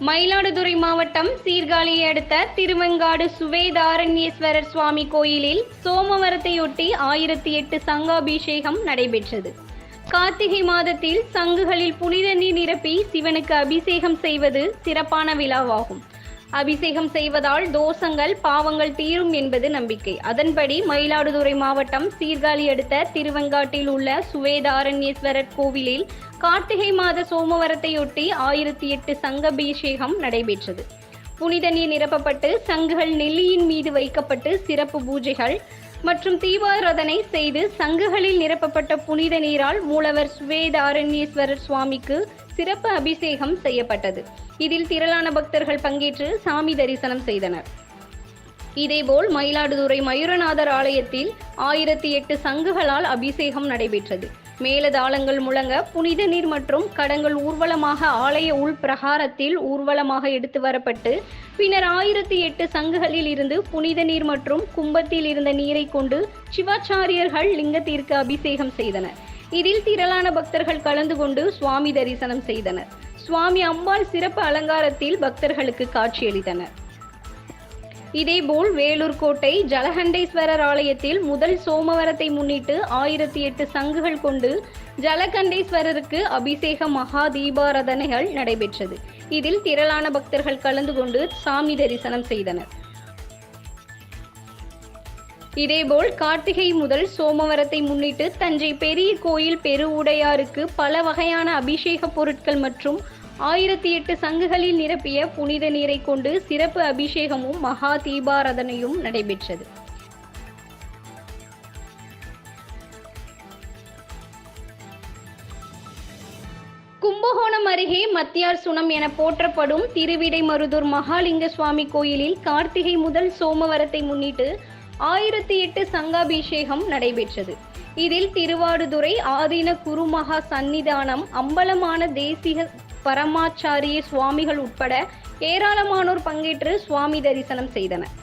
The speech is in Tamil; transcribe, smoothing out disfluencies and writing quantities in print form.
மயிலாடுதுறை மாவட்டம் சீர்காழியை அடுத்த திருவெங்காடு சுவேதாரண்யேஸ்வரர் சுவாமி கோயிலில் சோமவரத்தையொட்டி 1008 சங்காபிஷேகம் நடைபெற்றது. கார்த்திகை மாதத்தில் சங்குகளில் புனித நீர் நிரப்பி சிவனுக்கு அபிஷேகம் செய்வது சிறப்பான விழாவாகும். அபிஷேகம் செய்வதால் தோஷங்கள் பாவங்கள் தீரும் என்பது நம்பிக்கை. அதன்படி மயிலாடுதுறை மாவட்டம் சீர்காழி அடுத்த திருவெங்காட்டில் உள்ள சுவேதாரண்யேஸ்வரர் கோவிலில் கார்த்திகை மாத சோமவரத்தையொட்டி 1008 சங்கபிஷேகம் நடைபெற்றது. புனித நீர் நிரப்பப்பட்டு சங்குகள் நெல்லியின் மீது வைக்கப்பட்டு சிறப்பு பூஜைகள் மற்றும் தீபாராதனை செய்து சங்குகளில் நிரப்பப்பட்ட புனித நீரால் மூலவர் சுவேதாரண்யேஸ்வரர் சுவாமிக்கு சிறப்பு அபிஷேகம் செய்யப்பட்டது. இதில் திரளான பக்தர்கள் பங்கேற்று சாமி தரிசனம் செய்தனர். இதேபோல் மயிலாடுதுறை மயூரநாதர் ஆலயத்தில் 1008 சங்குகளால் அபிஷேகம் நடைபெற்றது. மேலதாளங்கள் முழங்க புனித நீர் மற்றும் கடங்கள் ஊர்வலமாக ஆலய உள் பிரகாரத்தில் ஊர்வலமாக எடுத்து வரப்பட்டு பின்னர் 1008 சங்குகளில் இருந்து புனித நீர் மற்றும் கும்பத்தில் இருந்த நீரை கொண்டு சிவாச்சாரியர்கள் லிங்கத்திற்கு அபிஷேகம் செய்தனர். இதில் திரளான பக்தர்கள் கலந்து கொண்டு சுவாமி தரிசனம் செய்தனர். சுவாமி அம்பாள் சிறப்பு அலங்காரத்தில் பக்தர்களுக்கு காட்சியளித்தனர். இதேபோல் வேலூர் கோட்டை ஜலகண்டேஸ்வரர் ஆலயத்தில் முதல் சோமவரத்தை முன்னிட்டு 1008 சங்குகள் கொண்டு ஜலகண்டேஸ்வரருக்கு அபிஷேக மகா தீபாராதனைகள் நடைபெற்றது. இதில் திரளான பக்தர்கள் கலந்து கொண்டு சாமி தரிசனம் செய்தனர். இதேபோல் கார்த்திகை முதல் சோமவரத்தை முன்னிட்டு தஞ்சை பெரிய கோயில் பெருவுடையாருக்கு பல வகையான அபிஷேக பொருட்கள் மற்றும் 1008 சங்குகளில் நிரப்பிய புனித நீரை கொண்டு சிறப்பு அபிஷேகமும் மகா தீபாராதனையும் நடைபெற்றது. கும்பகோணம் அருகே மத்தியார் சுனம் என போற்றப்படும் திருவிடைமருதூர் மகாலிங்க சுவாமி கோயிலில் கார்த்திகை முதல் சோமவரத்தை முன்னிட்டு 1008 சங்காபிஷேகம் நடைபெற்றது. இதில் திருவாடுதுறை ஆதீன குருமகா சன்னிதானம் அம்பலமான தேசிக பரமாச்சாரிய சுவாமிகள் உட்பட ஏராளமானோர் பங்கேற்று சுவாமி தரிசனம் செய்தனர்.